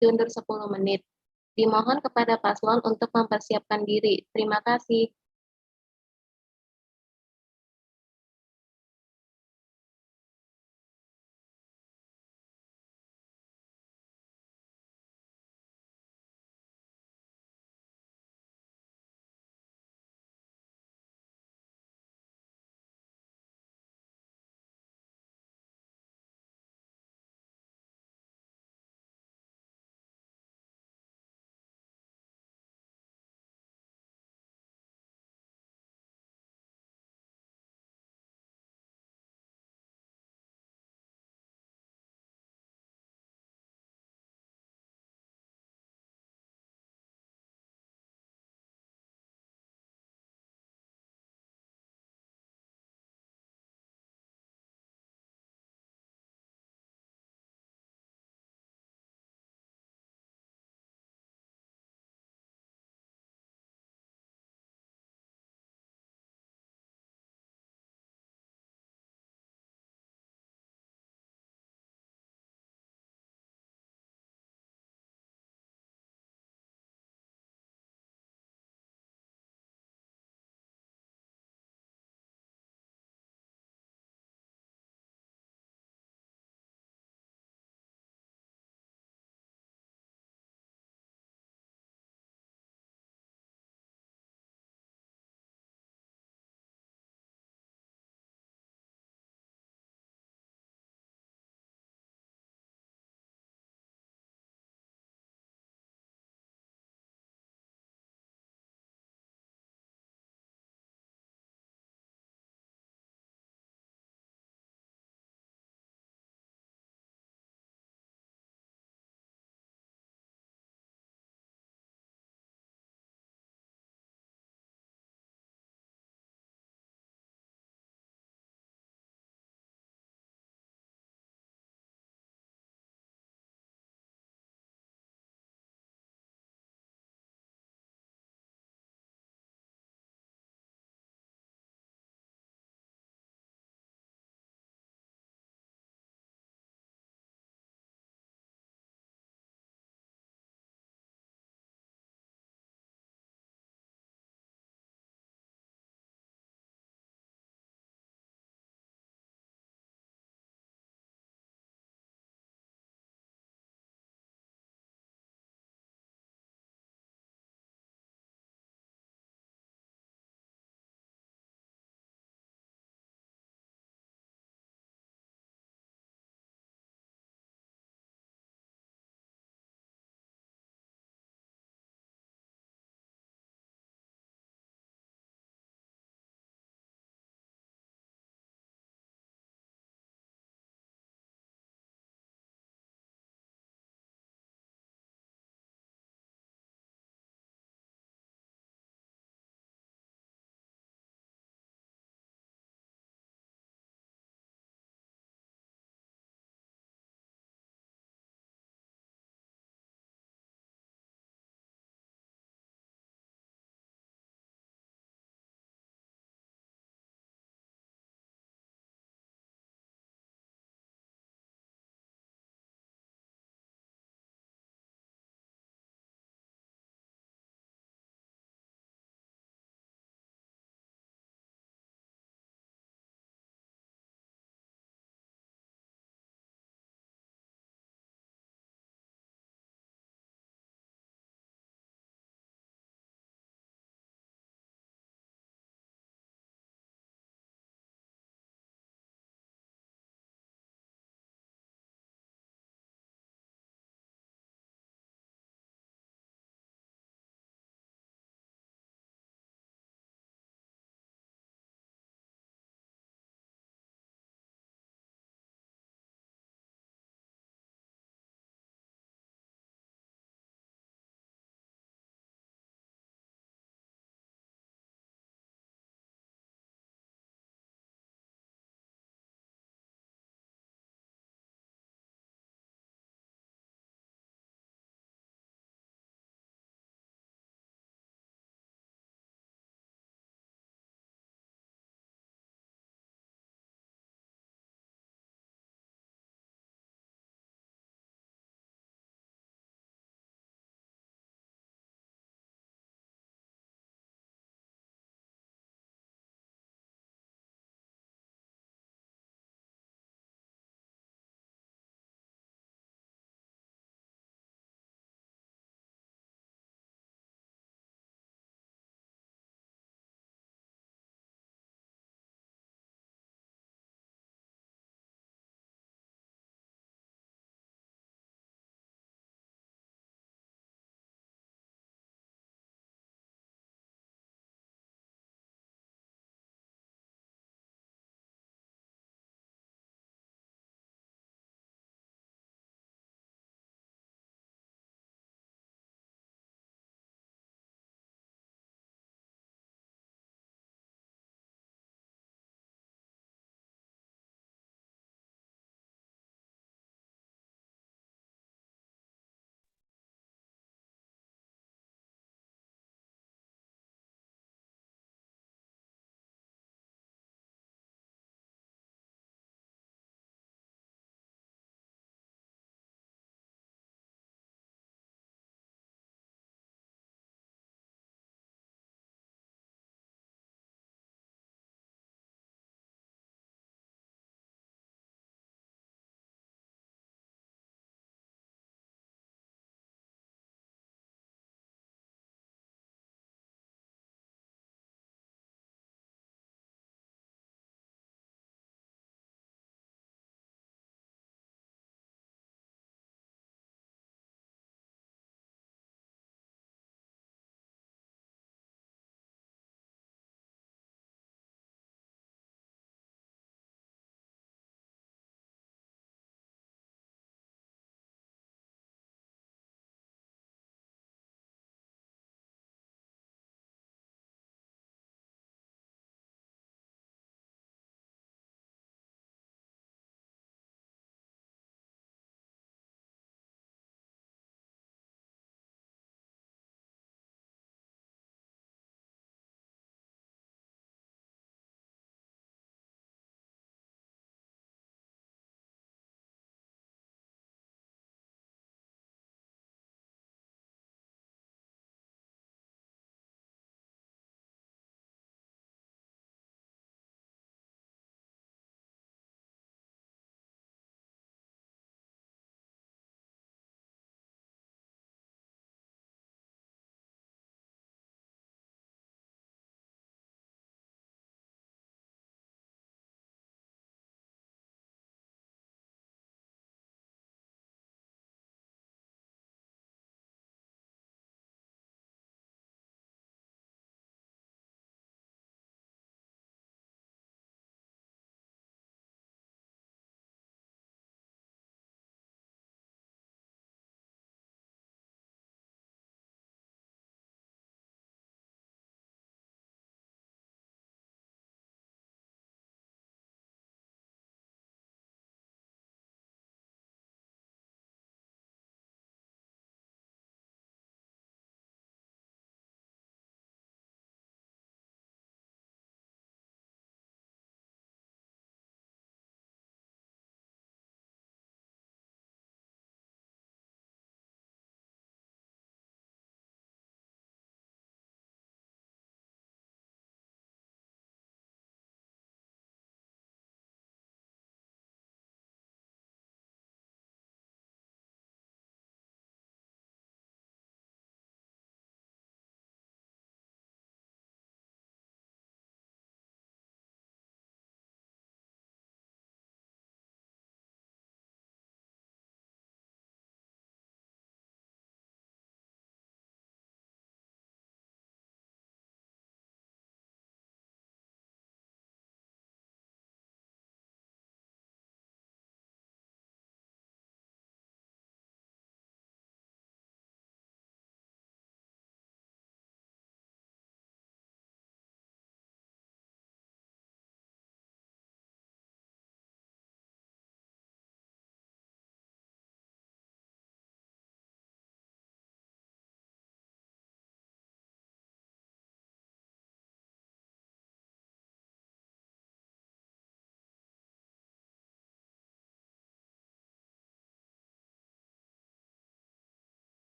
diundur 10 menit. Dimohon kepada paslon untuk mempersiapkan diri. Terima kasih.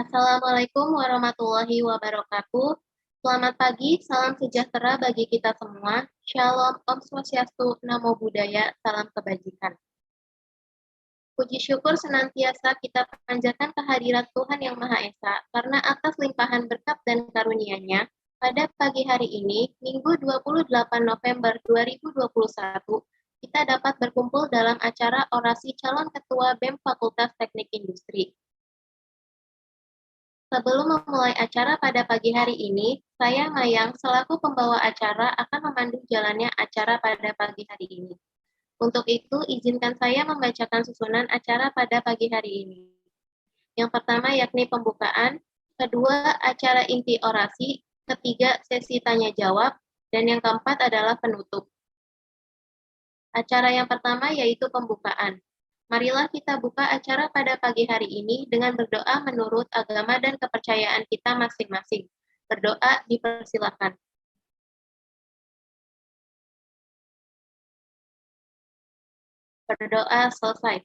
Assalamualaikum warahmatullahi wabarakatuh. Selamat pagi, salam sejahtera bagi kita semua. Shalom, Om Swastiastu, Namo Buddhaya, salam kebajikan. Puji syukur senantiasa kita panjatkan kehadirat Tuhan Yang Maha Esa, karena atas limpahan berkat dan karunia-Nya, pada pagi hari ini, Minggu 28 November 2021, kita dapat berkumpul dalam acara orasi calon ketua BEM Fakultas Teknik Industri. Sebelum memulai acara pada pagi hari ini, saya Mayang selaku pembawa acara akan memandu jalannya acara pada pagi hari ini. Untuk itu, izinkan saya membacakan susunan acara pada pagi hari ini. Yang pertama yakni pembukaan, kedua acara inti orasi, ketiga sesi tanya-jawab, dan yang keempat adalah penutup. Acara yang pertama yaitu pembukaan. Marilah kita buka acara pada pagi hari ini dengan berdoa menurut agama dan kepercayaan kita masing-masing. Berdoa dipersilakan. Berdoa selesai.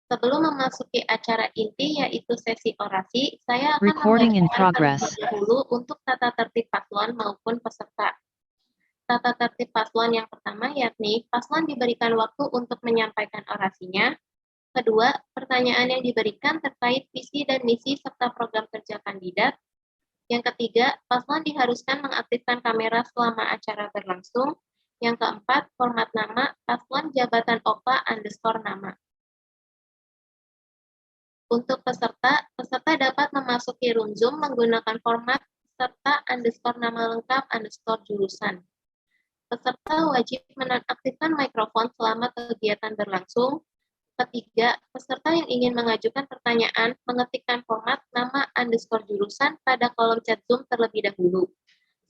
Sebelum memasuki acara inti yaitu sesi orasi, saya akan membacakan terlebih dahulu untuk tata tertib paslon maupun peserta. Tata tertib paslon yang pertama yakni paslon diberikan waktu untuk menyampaikan orasinya. Kedua, pertanyaan yang diberikan terkait visi dan misi serta program kerja kandidat. Yang ketiga, paslon diharuskan mengaktifkan kamera selama acara berlangsung. Yang keempat, format nama, paslon jabatan OPA_nama. Untuk peserta dapat memasuki room Zoom menggunakan format serta _nama lengkap _jurusan. Peserta wajib menonaktifkan mikrofon selama kegiatan berlangsung. Ketiga, peserta yang ingin mengajukan pertanyaan mengetikkan format nama _jurusan pada kolom chat Zoom terlebih dahulu.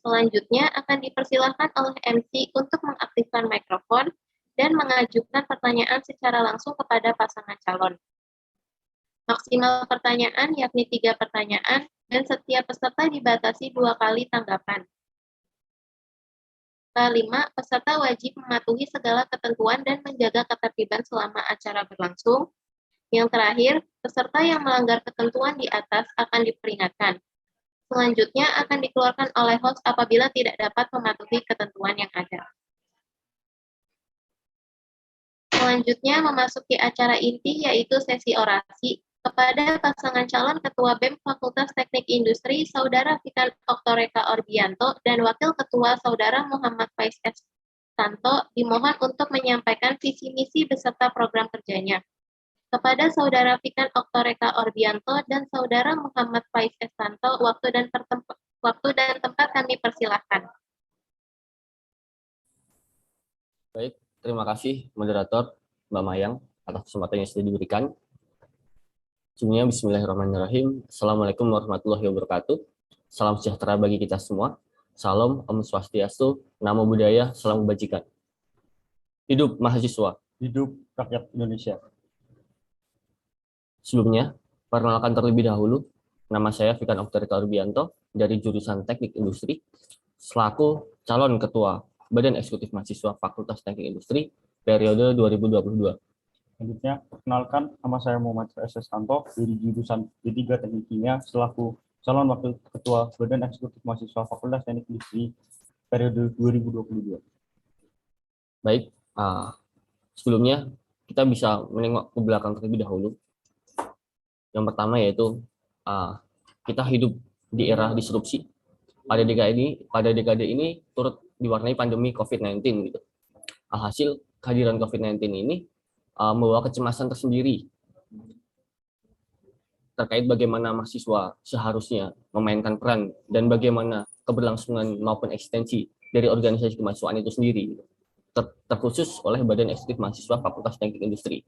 Selanjutnya akan dipersilahkan oleh MC untuk mengaktifkan mikrofon dan mengajukan pertanyaan secara langsung kepada pasangan calon. Maksimal pertanyaan yakni 3 pertanyaan dan setiap peserta dibatasi 2 kali tanggapan. Kelima, peserta wajib mematuhi segala ketentuan dan menjaga ketertiban selama acara berlangsung. Yang terakhir, peserta yang melanggar ketentuan di atas akan diperingatkan. Selanjutnya akan dikeluarkan oleh host apabila tidak dapat mematuhi ketentuan yang ada. Selanjutnya memasuki acara inti yaitu sesi orasi. Kepada pasangan calon Ketua BEM Fakultas Teknik Industri, Saudara Fikan Oktoreka Orbianto, dan Wakil Ketua Saudara Muhammad Faiz S. Tanto, dimohon untuk menyampaikan visi misi beserta program kerjanya. Kepada Saudara Fikan Oktoreka Orbianto dan Saudara Muhammad Faiz S. Tanto, waktu dan tempat kami persilahkan. Baik, terima kasih moderator Mbak Mayang atas kesempatan yang sudah diberikan. Sebelumnya, bismillahirrahmanirrahim. Assalamualaikum warahmatullahi wabarakatuh. Salam sejahtera bagi kita semua. Salam, Om Swastiastu, Namo Buddhaya, salam kebajikan. Hidup mahasiswa. Hidup rakyat Indonesia. Sebelumnya, perkenalkan terlebih dahulu, nama saya Fikan Oktoreka Orbianto dari jurusan Teknik Industri, selaku calon ketua Badan Eksekutif Mahasiswa Fakultas Teknik Industri periode 2022. Selanjutnya, perkenalkan, nama saya Muhammad Faiz S. Tanto dari jurusan D3 Teknik Kimia selaku calon wakil ketua Badan Eksekutif Mahasiswa Fakultas Teknik Industri periode 2022. Baik, sebelumnya kita bisa menengok ke belakang terlebih dahulu. Yang pertama yaitu kita hidup di era disrupsi. Pada dekade ini turut diwarnai pandemi COVID-19 gitu. Alhasil kehadiran COVID-19 ini membawa kecemasan tersendiri terkait bagaimana mahasiswa seharusnya memainkan peran dan bagaimana keberlangsungan maupun eksistensi dari organisasi kemahasiswaan itu sendiri, terkhusus oleh Badan Eksekutif Mahasiswa Fakultas Teknik Industri.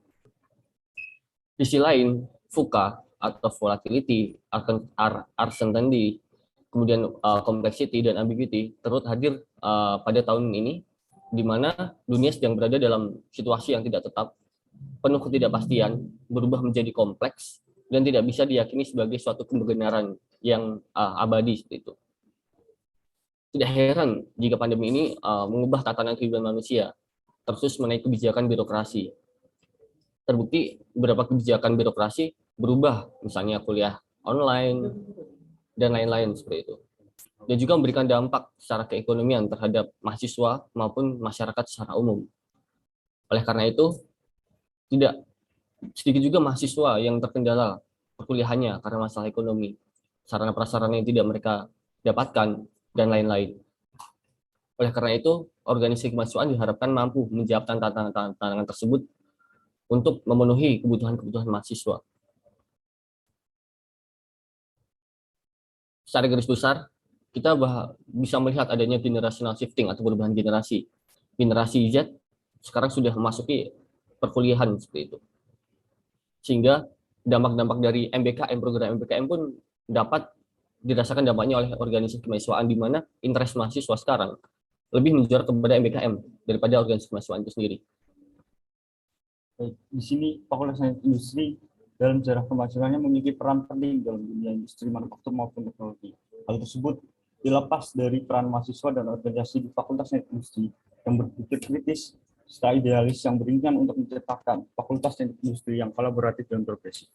Di sisi lain, VUCA atau volatility, uncertainty, kemudian complexity dan ambiguity turut hadir pada tahun ini, di mana dunia sedang berada dalam situasi yang tidak tetap, penuh ketidakpastian, berubah menjadi kompleks, dan tidak bisa diyakini sebagai suatu kebenaran yang abadi seperti itu. Tidak heran jika pandemi ini mengubah tatanan kehidupan manusia, terkhusus mengenai kebijakan birokrasi. Terbukti beberapa kebijakan birokrasi berubah, misalnya kuliah online, dan lain-lain seperti itu. Dan juga memberikan dampak secara keekonomian terhadap mahasiswa maupun masyarakat secara umum. Oleh karena itu, tidak sedikit juga mahasiswa yang terkendala perkuliahannya karena masalah ekonomi, sarana prasarana yang tidak mereka dapatkan, dan lain-lain. Oleh karena itu, organisasi kemahasiswaan diharapkan mampu menjawab tantangan tersebut untuk memenuhi kebutuhan-kebutuhan mahasiswa. Secara garis besar, kita bisa melihat adanya generational shifting atau perubahan generasi. Generasi Z sekarang sudah memasuki perkuliahan seperti itu. Sehingga dampak-dampak dari MBKM, program MBKM pun dapat dirasakan dampaknya oleh organisasi kemahasiswaan, di mana interest mahasiswa sekarang lebih menjorok kepada MBKM daripada organisasi kemahasiswaan itu sendiri. Baik, di sini Fakultas Teknik Industri dalam sejarah kemahasiswaannya memiliki peran penting dalam dunia industri manufaktur maupun teknologi. Hal tersebut dilepas dari peran mahasiswa dan organisasi di Fakultas Teknik Industri yang berpikir kritis serta idealis yang berintian untuk menciptakan Fakultas Teknik Industri yang kolaboratif dan progresif.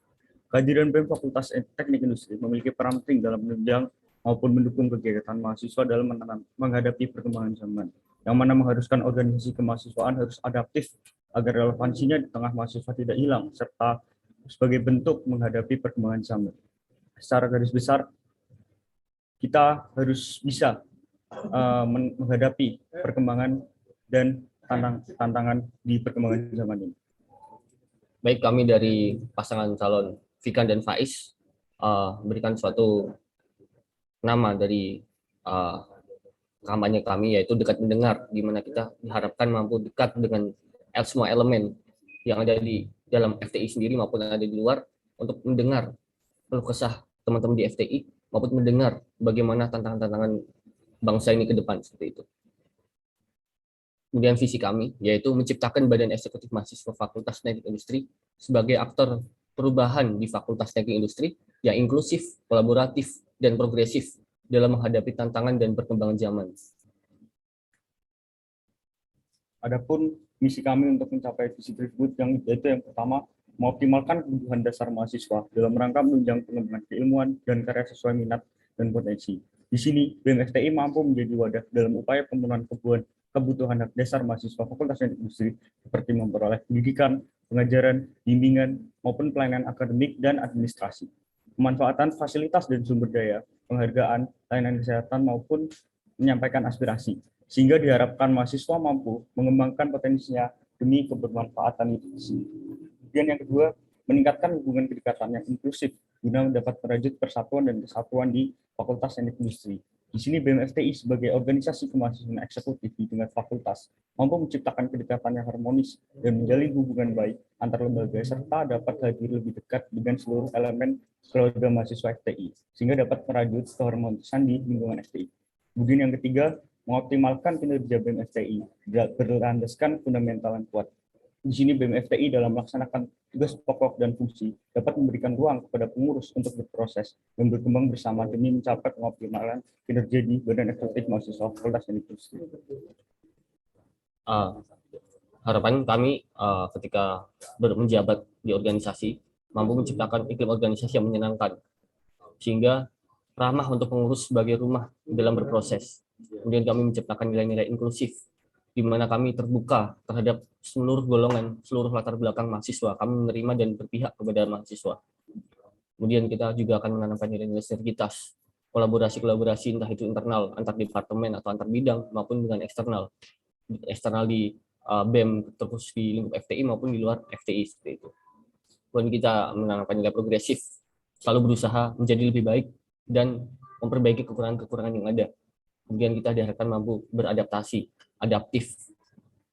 Kehadiran BEM Fakultas Teknik Industri memiliki peran penting dalam menunjang maupun mendukung kegiatan mahasiswa dalam menghadapi perkembangan zaman, yang mana mengharuskan organisasi kemahasiswaan harus adaptif agar relevansinya di tengah mahasiswa tidak hilang, serta sebagai bentuk menghadapi perkembangan zaman. Secara garis besar, kita harus bisa menghadapi perkembangan dan tantangan di perkembangan zaman ini. Baik, kami dari pasangan calon Fikan dan Faiz berikan suatu nama dari kampanye kami, yaitu dekat mendengar, di mana kita diharapkan mampu dekat dengan semua elemen yang ada di dalam FTI sendiri maupun yang ada di luar, untuk mendengar keluh kesah teman-teman di FTI maupun mendengar bagaimana tantangan-tantangan bangsa ini ke depan seperti itu. Kemudian visi kami yaitu menciptakan badan eksekutif mahasiswa Fakultas Teknik Industri sebagai aktor perubahan di Fakultas Teknik Industri yang inklusif, kolaboratif, dan progresif dalam menghadapi tantangan dan perkembangan zaman. Adapun misi kami untuk mencapai visi tersebut yaitu yang pertama, mengoptimalkan kebutuhan dasar mahasiswa dalam rangka menunjang pengembangan keilmuan dan karya sesuai minat dan potensi. Di sini, BEM FTI mampu menjadi wadah dalam upaya pemenuhan kebutuhan dasar mahasiswa Fakultas Teknik Industri seperti memperoleh pendidikan, pengajaran, bimbingan, maupun pelayanan akademik dan administrasi, pemanfaatan fasilitas dan sumber daya, penghargaan, layanan kesehatan, maupun menyampaikan aspirasi, sehingga diharapkan mahasiswa mampu mengembangkan potensinya demi kebermanfaatan itu. Kemudian yang kedua, meningkatkan hubungan kedekatan yang inklusif guna mendapat merajut persatuan dan kesatuan di Fakultas Teknik Industri. Di sini BEM FTI sebagai organisasi kemahasiswaan eksekutif di tingkat fakultas mampu menciptakan kedekatan yang harmonis dan menjalin hubungan baik antar lembaga serta dapat hadir lebih dekat dengan seluruh elemen keluarga mahasiswa FTI sehingga dapat merajut keharmonisan di lingkungan FTI. Kemudian yang ketiga, mengoptimalkan kinerja BEM FTI berlandaskan fundamental yang kuat. Di sini BEM FTI dalam melaksanakan tugas pokok dan fungsi dapat memberikan ruang kepada pengurus untuk berproses dan berkembang bersama demi mencapai pengoptimalan kinerja di Badan Eksekutif Mahasiswa Fakultas Teknik Industri. Harapan kami ketika menjabat di organisasi mampu menciptakan iklim organisasi yang menyenangkan sehingga ramah untuk pengurus sebagai rumah dalam berproses. Kemudian kami menciptakan nilai-nilai inklusif di mana kami terbuka terhadap seluruh golongan, seluruh latar belakang mahasiswa. Kami menerima dan berpihak kepada mahasiswa. Kemudian kita juga akan menanamkan nilai-nilai sinergitas, kolaborasi-kolaborasi entah itu internal, antar departemen atau antar bidang maupun dengan eksternal. Eksternal di BEM terkhusus di lingkup FTI maupun di luar FTI seperti itu. Kemudian kita menanamkan nilai progresif, selalu berusaha menjadi lebih baik dan memperbaiki kekurangan-kekurangan yang ada. Kemudian kita diharapkan mampu beradaptasi, adaptif.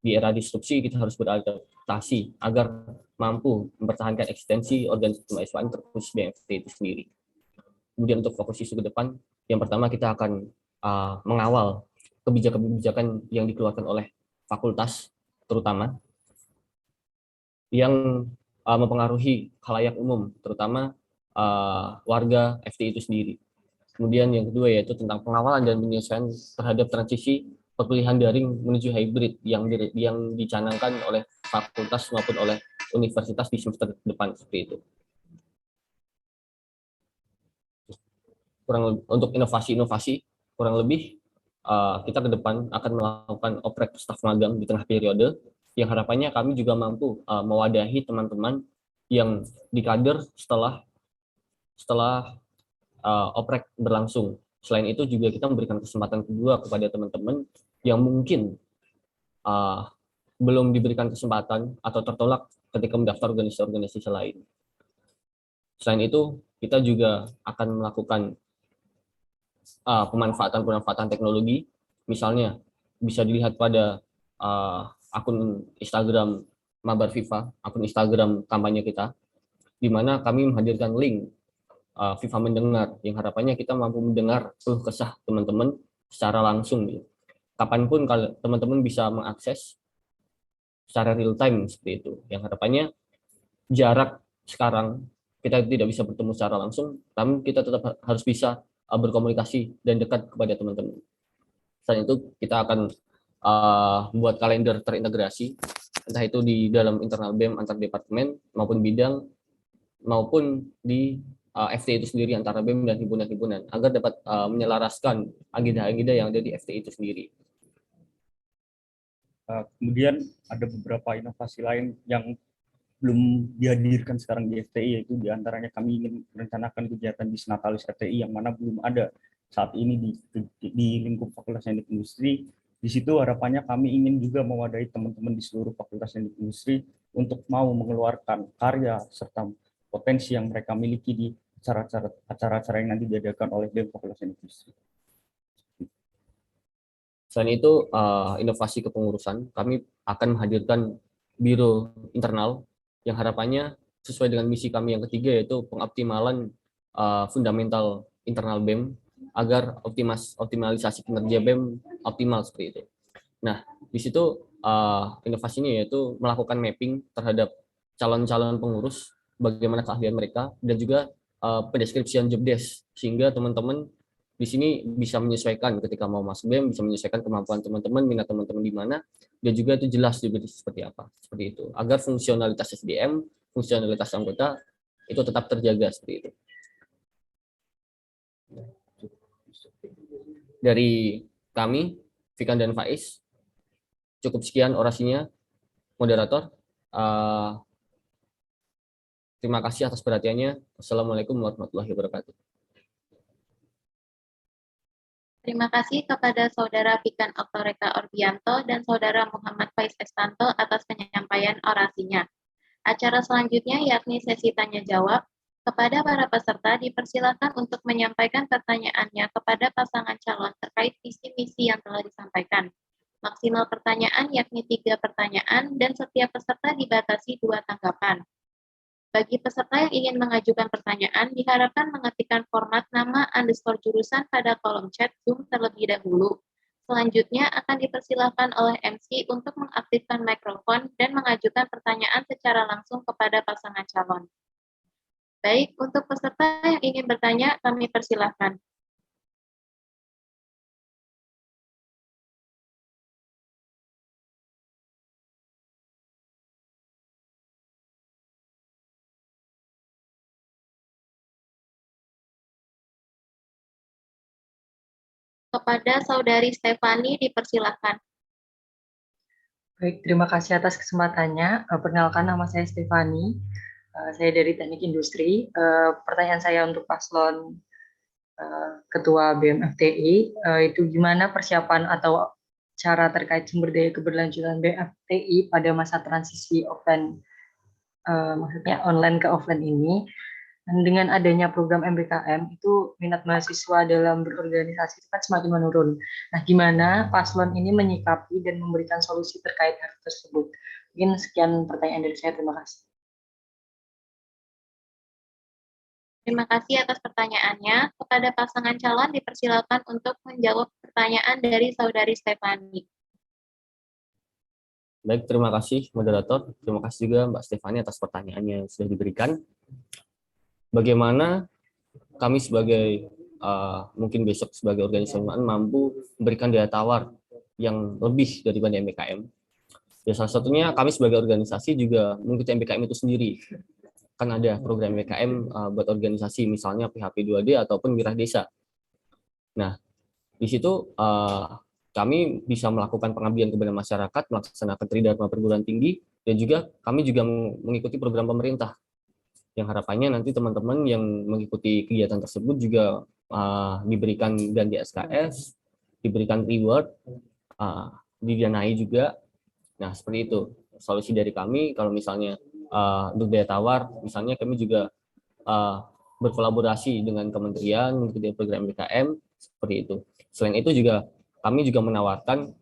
Di era disrupsi kita harus beradaptasi agar mampu mempertahankan eksistensi organisasi kemahasiswaan terkhusus BMFT itu sendiri. Kemudian untuk fokus isu ke depan, yang pertama kita akan mengawal kebijakan-kebijakan yang dikeluarkan oleh fakultas, terutama yang mempengaruhi khalayak umum, terutama warga FTI itu sendiri. Kemudian yang kedua yaitu tentang pengawalan dan penyesuaian terhadap transisi perkuliahan daring menuju hybrid yang dicanangkan oleh fakultas maupun oleh universitas di semester depan seperti itu. untuk inovasi-inovasi kurang lebih kita ke depan akan melakukan oprek staf magang di tengah periode, yang harapannya kami juga mampu mewadahi teman-teman yang dikader setelah oprek berlangsung. Selain itu juga kita memberikan kesempatan kedua kepada teman-teman yang mungkin belum diberikan kesempatan atau tertolak ketika mendaftar organisasi-organisasi lain. Selain itu, kita juga akan melakukan pemanfaatan teknologi, misalnya bisa dilihat pada akun Instagram Mabar FIFA, akun Instagram kampanye kita, di mana kami menghadirkan link FIFA Mendengar, yang harapannya kita mampu mendengar keluh kesah teman-teman secara langsung. Kapanpun kalau teman-teman bisa mengakses secara real time seperti itu. Yang harapannya jarak sekarang kita tidak bisa bertemu secara langsung, namun kita tetap harus bisa berkomunikasi dan dekat kepada teman-teman. Selain itu kita akan buat kalender terintegrasi, entah itu di dalam internal BEM antar departemen maupun bidang, maupun di FT itu sendiri antara BEM dan himpunan-himpunan, agar dapat menyelaraskan agenda-agenda yang ada di FT itu sendiri. Kemudian ada beberapa inovasi lain yang belum dihadirkan sekarang di FTI, yaitu diantaranya kami ingin merencanakan kegiatan Disnatalis FTI yang mana belum ada saat ini di lingkup Fakultas Teknik Industri. Di situ harapannya kami ingin juga mewadahi teman-teman di seluruh Fakultas Teknik Industri untuk mau mengeluarkan karya serta potensi yang mereka miliki di acara-acara yang nanti diadakan oleh BEM Fakultas Teknik Industri. Selain itu, inovasi kepengurusan, kami akan menghadirkan biro internal yang harapannya sesuai dengan misi kami yang ketiga, yaitu pengoptimalan fundamental internal BEM agar optimalisasi kinerja BEM optimal seperti itu. Nah, di situ inovasinya yaitu melakukan mapping terhadap calon-calon pengurus, bagaimana keahlian mereka, dan juga pendeskripsian job desk, sehingga teman-teman di sini bisa menyesuaikan ketika mau masuk BEM, bisa menyesuaikan kemampuan teman-teman, minat teman-teman di mana, dan juga itu jelas juga seperti apa, seperti itu, agar fungsionalitas SDM, fungsionalitas anggota itu tetap terjaga seperti itu. Dari kami, Fikan dan Faiz, cukup sekian orasinya, moderator. Terima kasih atas perhatiannya. Wassalamualaikum warahmatullahi wabarakatuh. Terima kasih kepada Saudara Fikan Oktoreka Orbianto dan Saudara Muhammad Faiz Estanto atas penyampaian orasinya. Acara selanjutnya yakni sesi tanya-jawab. Kepada para peserta dipersilakan untuk menyampaikan pertanyaannya kepada pasangan calon terkait visi misi yang telah disampaikan. Maksimal pertanyaan yakni 3 pertanyaan dan setiap peserta dibatasi 2 tanggapan. Bagi peserta yang ingin mengajukan pertanyaan, diharapkan mengetikkan format nama _ jurusan pada kolom chat Zoom terlebih dahulu. Selanjutnya akan dipersilakan oleh MC untuk mengaktifkan mikrofon dan mengajukan pertanyaan secara langsung kepada pasangan calon. Baik, untuk peserta yang ingin bertanya, kami persilahkan. Kepada Saudari Stefani dipersilahkan. Baik, terima kasih atas kesempatannya. Perkenalkan, nama saya Stefani. Saya dari Teknik Industri. Pertanyaan saya untuk paslon Ketua BEM FTI, itu gimana persiapan atau cara terkait sumber daya keberlanjutan BEM FTI pada masa transisi offline, maksudnya online ke offline ini. Dan dengan adanya program MBKM, itu minat mahasiswa dalam berorganisasi kan semakin menurun. Nah, gimana paslon ini menyikapi dan memberikan solusi terkait hal tersebut? Mungkin sekian pertanyaan dari saya. Terima kasih. Terima kasih atas pertanyaannya. Kepada pasangan calon dipersilakan untuk menjawab pertanyaan dari Saudari Stefani. Baik, terima kasih moderator. Terima kasih juga Mbak Stefani atas pertanyaannya yang sudah diberikan. Bagaimana kami sebagai mungkin besok sebagai organisasi mampu memberikan daya tawar yang lebih daripada MBKM. Ya, salah satunya kami sebagai organisasi juga mengikuti MBKM itu sendiri. Kan ada program MBKM buat organisasi, misalnya PHP 2D ataupun Wirah Desa. Nah, di situ kami bisa melakukan pengabdian kepada masyarakat, melaksanakan tridharma perguruan tinggi, dan juga kami juga mengikuti program pemerintah. Yang harapannya nanti teman-teman yang mengikuti kegiatan tersebut juga diberikan ganti SKS, diberikan reward, didanai juga. Nah, seperti itu solusi dari kami. Kalau misalnya untuk daya tawar, misalnya kami juga berkolaborasi dengan kementerian mengikuti program BKM seperti itu. Selain itu juga kami juga menawarkan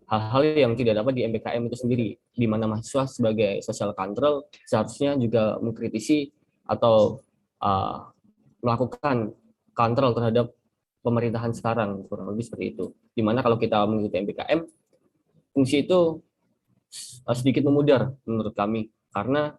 hal-hal yang tidak dapat di MBKM itu sendiri, di mana mahasiswa sebagai social control seharusnya juga mengkritisi atau melakukan kontrol terhadap pemerintahan sekarang, kurang lebih seperti itu. Di mana kalau kita mengikuti MBKM, fungsi itu sedikit memudar menurut kami, karena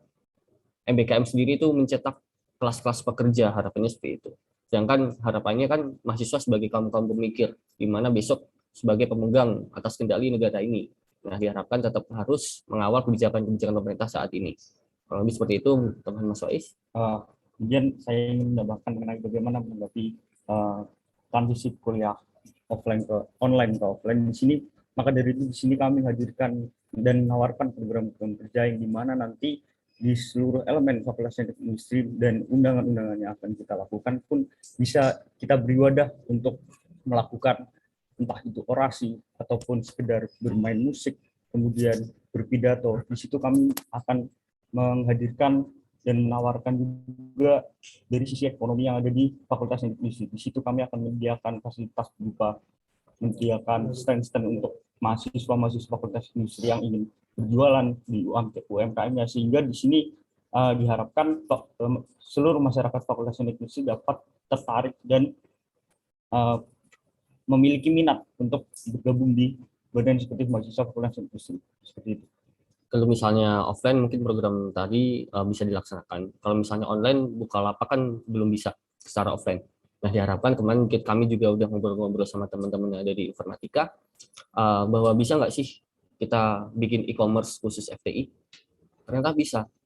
MBKM sendiri itu mencetak kelas-kelas pekerja, harapannya seperti itu. Sedangkan harapannya kan mahasiswa sebagai kaum-kaum pemikir, di mana besok sebagai pemegang atas kendali negara ini. Nah, diharapkan tetap harus mengawal kebijakan-kebijakan pemerintah saat ini. Kalau lebih seperti itu, teman Mas Wais. Kemudian saya ingin menambahkan mengenai bagaimana menanggapi transisi kuliah offline ke online ke offline di sini. Maka dari itu di sini kami hadirkan dan menawarkan program kerja yang dimana nanti di seluruh elemen Fakultas Teknik Industri dan undangan-undangan yang akan kita lakukan pun bisa kita beri wadah untuk melakukan entah itu orasi ataupun sekedar bermain musik, kemudian berpidato. Di situ kami akan menghadirkan dan menawarkan juga dari sisi ekonomi yang ada di Fakultas Teknik Industri. Di situ kami akan menyediakan fasilitas berupa menyediakan stand-stand untuk mahasiswa-mahasiswa Fakultas Industri yang ingin berjualan di UMKM-nya, sehingga di sini diharapkan seluruh masyarakat Fakultas Teknik Industri dapat tertarik dan memiliki minat untuk bergabung di Badan Eksekutif Mahasiswa Fakultas Teknik Industri. Seperti itu. Kalau misalnya offline mungkin program tadi bisa dilaksanakan. Kalau misalnya online, Bukalapak kan belum bisa secara offline. Nah, diharapkan kemarin kami juga udah ngobrol-ngobrol sama teman-teman yang ada di informatika, bahwa bisa nggak sih kita bikin e-commerce khusus FTI? Ternyata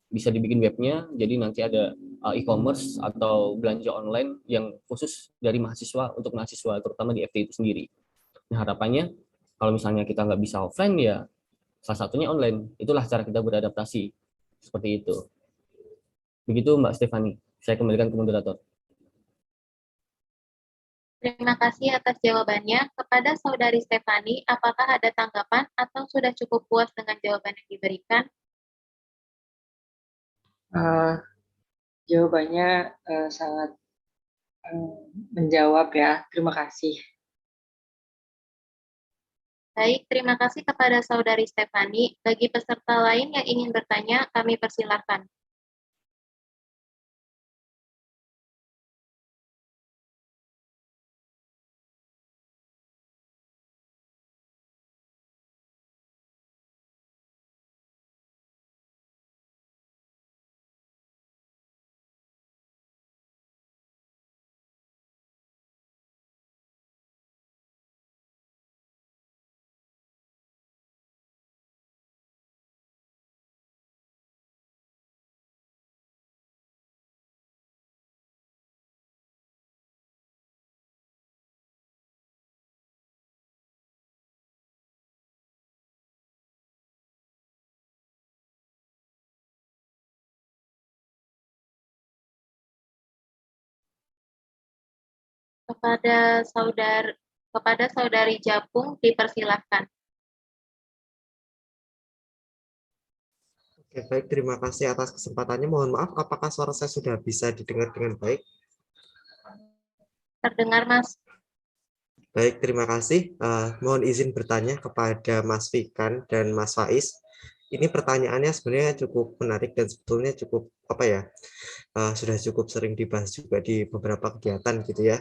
bisa dibikin webnya, jadi nanti ada e-commerce atau belanja online yang khusus dari mahasiswa untuk mahasiswa, terutama di FTI itu sendiri. Nah, harapannya kalau misalnya kita nggak bisa offline, ya salah satunya online. Itulah cara kita beradaptasi. Seperti itu. Begitu Mbak Stefani. Saya kembalikan ke moderator. Terima kasih atas jawabannya. Kepada Saudari Stefani, apakah ada tanggapan atau sudah cukup puas dengan jawaban yang diberikan? Jawabannya sangat menjawab ya. Terima kasih. Baik, terima kasih kepada Saudari Stefani. Bagi peserta lain yang ingin bertanya, kami persilahkan. Kepada Saudari Japung dipersilahkan. Oke, baik, terima kasih atas kesempatannya. Mohon maaf, apakah suara saya sudah bisa didengar dengan baik? Terdengar, Mas. Baik, terima kasih. Mohon izin bertanya kepada Mas Fikan dan Mas Faiz. Ini pertanyaannya sebenarnya cukup menarik dan sebetulnya cukup sudah cukup sering dibahas juga di beberapa kegiatan gitu ya.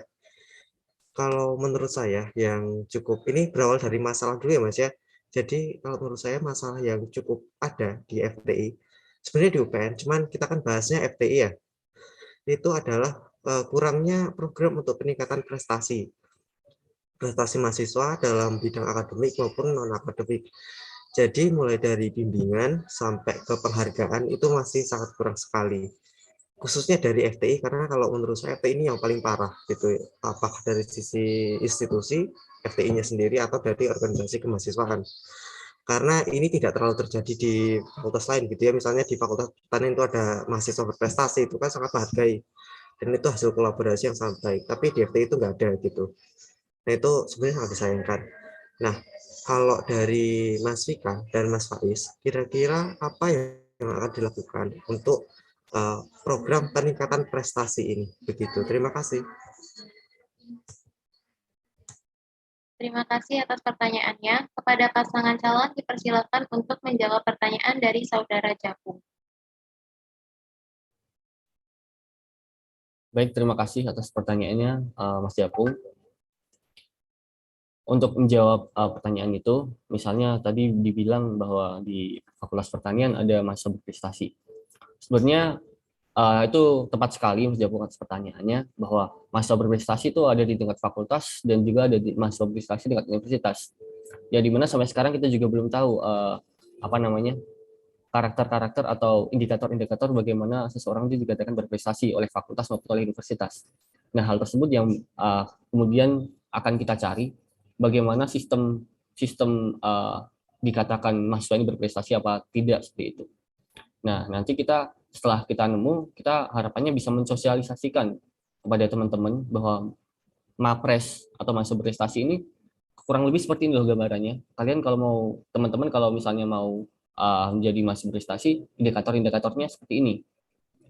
Kalau menurut saya yang cukup ini berawal dari masalah dulu ya Mas ya. Jadi kalau menurut saya masalah yang cukup ada di FTI sebenarnya di UPN, cuman kita kan bahasnya FTI ya. Itu adalah kurangnya program untuk peningkatan prestasi mahasiswa dalam bidang akademik maupun non akademik. Jadi mulai dari bimbingan sampai ke penghargaan itu masih sangat kurang sekali. khususnya dari FTI, karena kalau menurut saya FTI ini yang paling parah gitu, apakah dari sisi institusi FTI-nya sendiri atau dari organisasi kemahasiswaan. Karena ini tidak terlalu terjadi di fakultas lain gitu ya, misalnya di Fakultas Pertanian itu ada mahasiswa berprestasi, itu kan sangat menghargai dan itu hasil kolaborasi yang sangat baik, tapi di FTI itu nggak ada gitu. Nah itu sebenarnya sangat disayangkan. Nah kalau dari Mas Vika dan Mas Faiz, kira-kira apa yang akan dilakukan untuk program peningkatan prestasi ini? Begitu. Terima kasih. Terima kasih atas pertanyaannya. Kepada pasangan calon dipersilakan untuk menjawab pertanyaan dari Saudara Japung. Baik, terima kasih atas pertanyaannya, Mas Japung. Untuk menjawab pertanyaan itu, misalnya tadi dibilang bahwa di Fakultas Pertanian ada mahasiswa berprestasi. Sebenarnya itu tepat sekali Mas Japung atas pertanyaannya, bahwa mahasiswa berprestasi itu ada di tingkat fakultas dan juga ada di mahasiswa berprestasi tingkat universitas. Ya, di mana sampai sekarang kita juga belum tahu apa namanya karakter-karakter atau indikator-indikator bagaimana seseorang itu dikatakan berprestasi oleh fakultas maupun oleh universitas. Nah, hal tersebut yang kemudian akan kita cari bagaimana sistem dikatakan mahasiswa ini berprestasi apa tidak seperti itu. Nah, nanti kita setelah kita nemu, kita harapannya bisa mensosialisasikan kepada teman-teman bahwa MAPRES atau mahasiswa berprestasi ini kurang lebih seperti ini loh gambarannya. Kalian kalau mau, teman-teman kalau misalnya mau menjadi mahasiswa berprestasi, indikator-indikatornya seperti ini.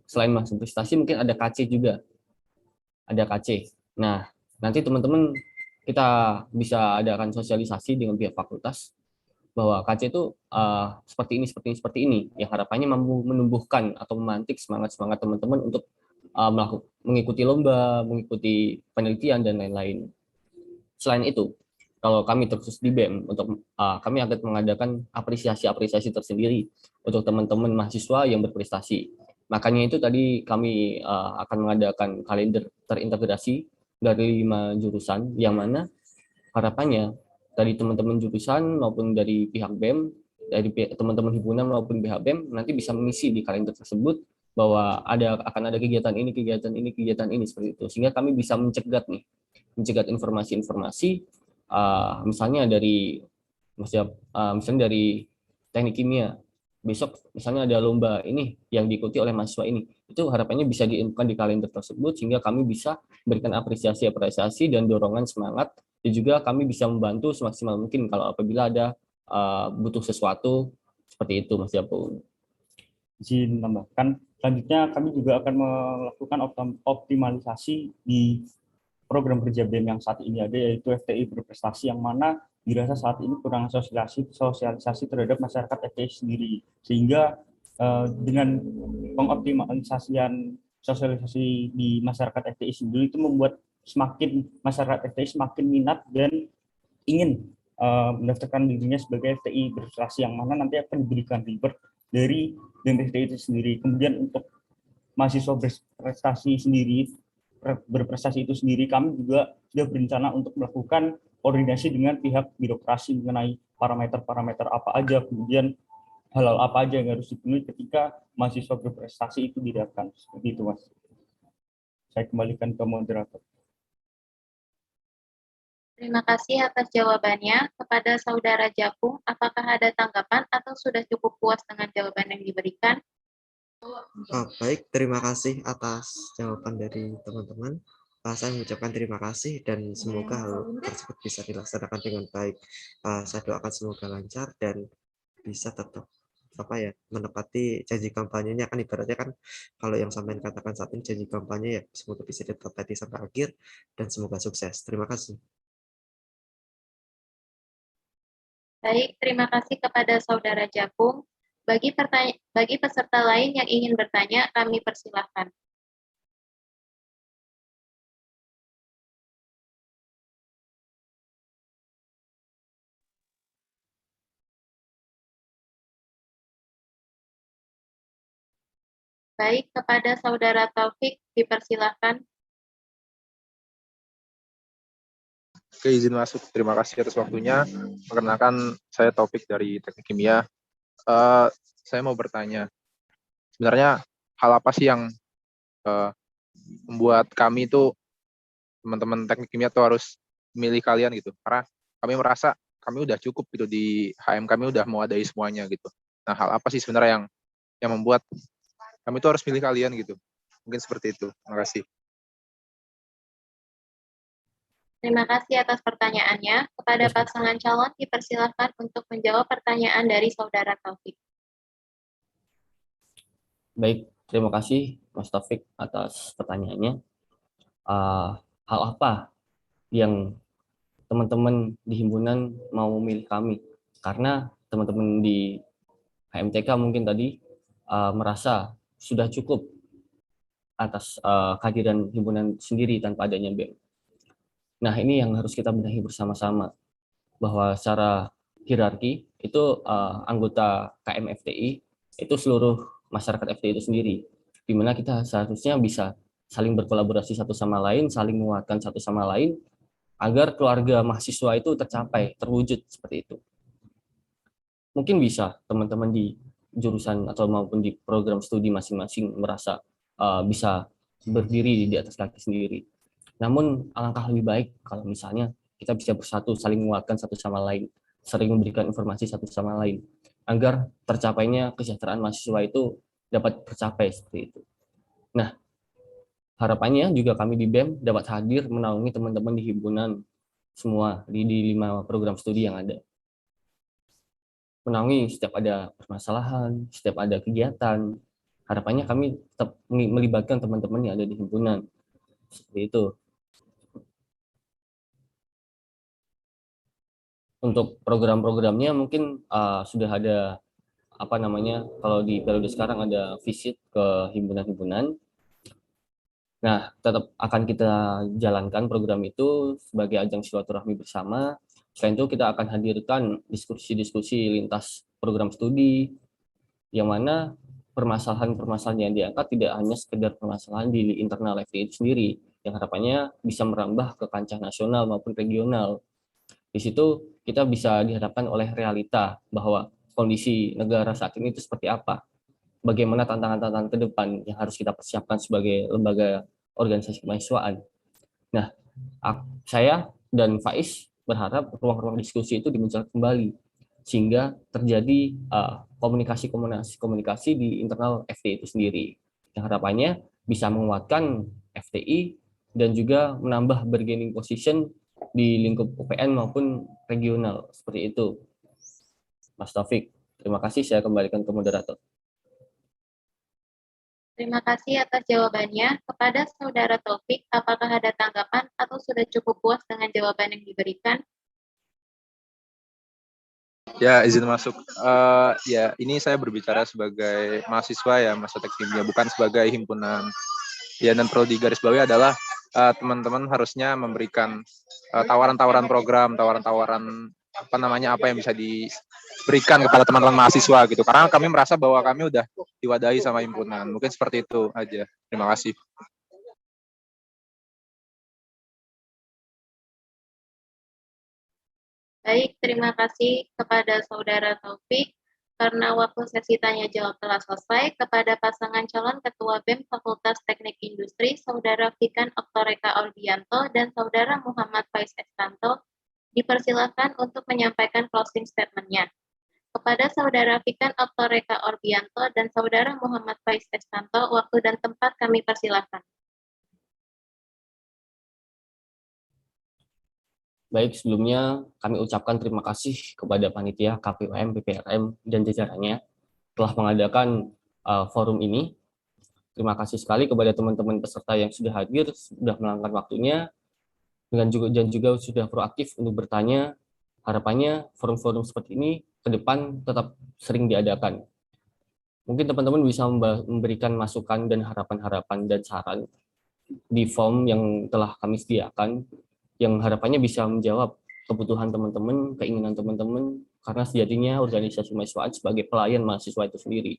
Selain mahasiswa berprestasi, mungkin ada KC juga. Ada KC. Nah, nanti teman-teman kita bisa adakan sosialisasi dengan pihak fakultas bahwa KC itu seperti ini. Yang harapannya mampu menumbuhkan atau memantik semangat-semangat teman-teman untuk mengikuti lomba, mengikuti penelitian, dan lain-lain. Selain itu, kalau kami terkhusus di BEM, kami akan mengadakan apresiasi tersendiri untuk teman-teman mahasiswa yang berprestasi. Makanya itu tadi kami akan mengadakan kalender terintegrasi dari 5 jurusan, yang mana harapannya dari teman-teman jurusan maupun dari pihak BEM, dari teman-teman himpunan maupun pihak BEM, nanti bisa mengisi di kalender tersebut bahwa akan ada kegiatan ini seperti itu, sehingga kami bisa mencegat informasi-informasi misalnya dari misalnya dari teknik kimia, besok misalnya ada lomba ini yang diikuti oleh mahasiswa ini, itu harapannya bisa diinfokan di kalender tersebut sehingga kami bisa berikan apresiasi dan dorongan semangat, dan juga kami bisa membantu semaksimal mungkin kalau apabila ada butuh sesuatu seperti itu, Mas Japung. Izin menambahkan, selanjutnya kami juga akan melakukan optimalisasi di program kerja BEM yang saat ini ada, yaitu FTI berprestasi, yang mana dirasa saat ini kurang sosialisasi terhadap masyarakat FTI sendiri, sehingga dengan pengoptimalisasian sosialisasi di masyarakat FTI sendiri itu membuat masyarakat FTI semakin minat dan ingin mendaftarkan dirinya sebagai FTI berprestasi, yang mana nanti akan diberikan reward dari FTI itu sendiri. Kemudian untuk mahasiswa berprestasi itu sendiri, kami juga sudah berencana untuk melakukan koordinasi dengan pihak birokrasi mengenai parameter-parameter apa aja, kemudian hal-hal apa aja yang harus dipenuhi ketika mahasiswa berprestasi itu didaftarkan. Seperti itu, Mas. Saya kembalikan ke moderator. Terima kasih atas jawabannya. Kepada Saudara Japung, apakah ada tanggapan atau sudah cukup puas dengan jawaban yang diberikan? Baik, terima kasih atas jawaban dari teman-teman. Saya mengucapkan terima kasih dan semoga hal tersebut bisa dilaksanakan dengan baik. Saya doakan semoga lancar dan bisa tetap menepati janji kampanyenya, kan ibaratnya kan kalau yang sampai katakan saat ini janji kampanye ya semoga bisa ditepati sampai akhir dan semoga sukses. Terima kasih. Baik, terima kasih kepada Saudara Japung. Bagi peserta lain yang ingin bertanya, kami persilahkan. Baik, kepada Saudara Taufik, dipersilahkan. Oke, izin masuk. Terima kasih atas waktunya. Perkenalkan, saya Taufik dari Teknik Kimia. Saya mau bertanya, sebenarnya hal apa sih yang membuat kami itu teman-teman teknik kimia tuh harus milih kalian gitu, karena kami merasa kami udah cukup gitu di HM, kami udah mewadai semuanya gitu. Nah, hal apa sih sebenarnya yang membuat kami tuh harus milih kalian gitu? Mungkin seperti itu. Terima kasih. Terima kasih atas pertanyaannya. Kepada pasangan calon dipersilahkan untuk menjawab pertanyaan dari Saudara Taufik. Baik, terima kasih Mas Taufik atas pertanyaannya. Hal apa yang teman-teman di himpunan mau memilih kami? Karena teman-teman di HMTK mungkin tadi merasa sudah cukup atas kehadiran himpunan sendiri tanpa adanya BEM. Nah, ini yang harus kita benahi bersama-sama, bahwa secara hierarki itu anggota KMFTI itu seluruh masyarakat FTI itu sendiri, di mana kita seharusnya bisa saling berkolaborasi satu sama lain, saling menguatkan satu sama lain, agar keluarga mahasiswa itu tercapai, terwujud seperti itu. Mungkin bisa teman-teman di jurusan atau maupun di program studi masing-masing merasa bisa berdiri di atas kaki sendiri. Namun alangkah lebih baik kalau misalnya kita bisa bersatu, saling menguatkan satu sama lain, sering memberikan informasi satu sama lain, agar tercapainya kesejahteraan mahasiswa itu dapat tercapai seperti itu. Nah, harapannya juga kami di BEM dapat hadir menaungi teman-teman di himpunan semua di 5 program studi yang ada. Menaungi setiap ada permasalahan, setiap ada kegiatan. Harapannya kami tetap melibatkan teman-teman yang ada di himpunan. Seperti itu. Untuk program-programnya mungkin sudah ada kalau di periode sekarang ada visit ke himpunan-himpunan. Nah, tetap akan kita jalankan program itu sebagai ajang silaturahmi bersama. Selain itu kita akan hadirkan diskusi-diskusi lintas program studi, yang mana permasalahan-permasalahan yang diangkat tidak hanya sekedar permasalahan di internal FTI itu sendiri, yang harapannya bisa merambah ke kancah nasional maupun regional. Di situ kita bisa dihadapkan oleh realita bahwa kondisi negara saat ini itu seperti apa, bagaimana tantangan-tantangan ke depan yang harus kita persiapkan sebagai lembaga organisasi kemahasiswaan. Nah, saya dan Faiz berharap ruang-ruang diskusi itu dimunculkan kembali, sehingga terjadi komunikasi di internal FTI itu sendiri, yang harapannya bisa menguatkan FTI dan juga menambah bargaining position di lingkup UPN maupun regional, seperti itu. Mas Taufik, terima kasih, saya kembalikan ke moderator. Terima kasih atas jawabannya. Kepada Saudara Taufik, apakah ada tanggapan atau sudah cukup puas dengan jawaban yang diberikan? Ya, izin masuk. Ya, ini saya berbicara sebagai mahasiswa ya, mahasiswa teknik kimia, bukan sebagai himpunan. Ya, dan perlu digarisbawahi adalah teman-teman harusnya memberikan tawaran-tawaran program, tawaran-tawaran apa yang bisa diberikan kepada teman-teman mahasiswa gitu. Karena kami merasa bahwa kami udah diwadahi sama himpunan. Mungkin seperti itu aja. Terima kasih. Baik, terima kasih kepada Saudara Taufik. Karena waktu sesi tanya jawab telah selesai, kepada pasangan calon Ketua BEM Fakultas Teknik Industri, Saudara Fikan Oktoreka Ordianto dan Saudara Muhammad Faiz Estanto, dipersilakan untuk menyampaikan closing statement-nya. Kepada Saudara Fikan Oktoreka Ordianto dan Saudara Muhammad Faiz Estanto, waktu dan tempat kami persilakan. Baik, sebelumnya kami ucapkan terima kasih kepada panitia KPUM, PPRM, dan jajarannya telah mengadakan forum ini. Terima kasih sekali kepada teman-teman peserta yang sudah hadir, sudah meluangkan waktunya, dan juga sudah proaktif untuk bertanya. Harapannya forum-forum seperti ini ke depan tetap sering diadakan. Mungkin teman-teman bisa memberikan masukan dan harapan-harapan dan saran di form yang telah kami sediakan, yang harapannya bisa menjawab kebutuhan teman-teman, keinginan teman-teman, karena sejatinya organisasi mahasiswa sebagai pelayan mahasiswa itu sendiri.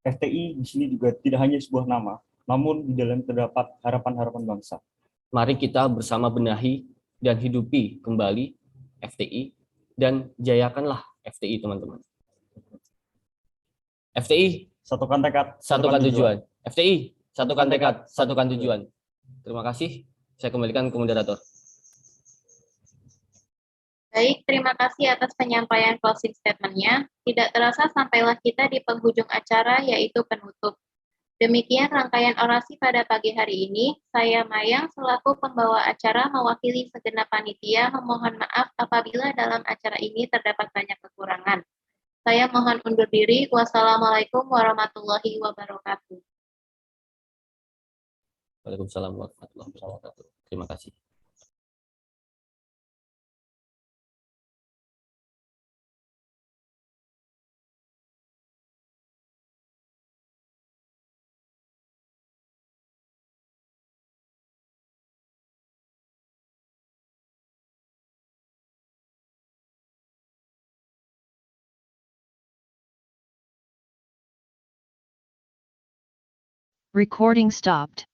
FTI di sini juga tidak hanya sebuah nama, namun di dalam terdapat harapan-harapan bangsa. Mari kita bersama benahi dan hidupi kembali FTI, dan jayakanlah FTI, teman-teman. FTI, Satukan tekad, satukan tujuan. FTI, satukan tekad, satukan tujuan. Terima kasih. Saya kembalikan ke moderator. Baik, terima kasih atas penyampaian closing statement-nya. Tidak terasa sampailah kita di penghujung acara, yaitu penutup. Demikian rangkaian orasi pada pagi hari ini. Saya Mayang selaku pembawa acara mewakili segenap panitia memohon maaf apabila dalam acara ini terdapat banyak kekurangan. Saya mohon undur diri. Wassalamualaikum warahmatullahi wabarakatuh. Waalaikumsalam warahmatullahi wabarakatuh. Terima kasih. Recording stopped.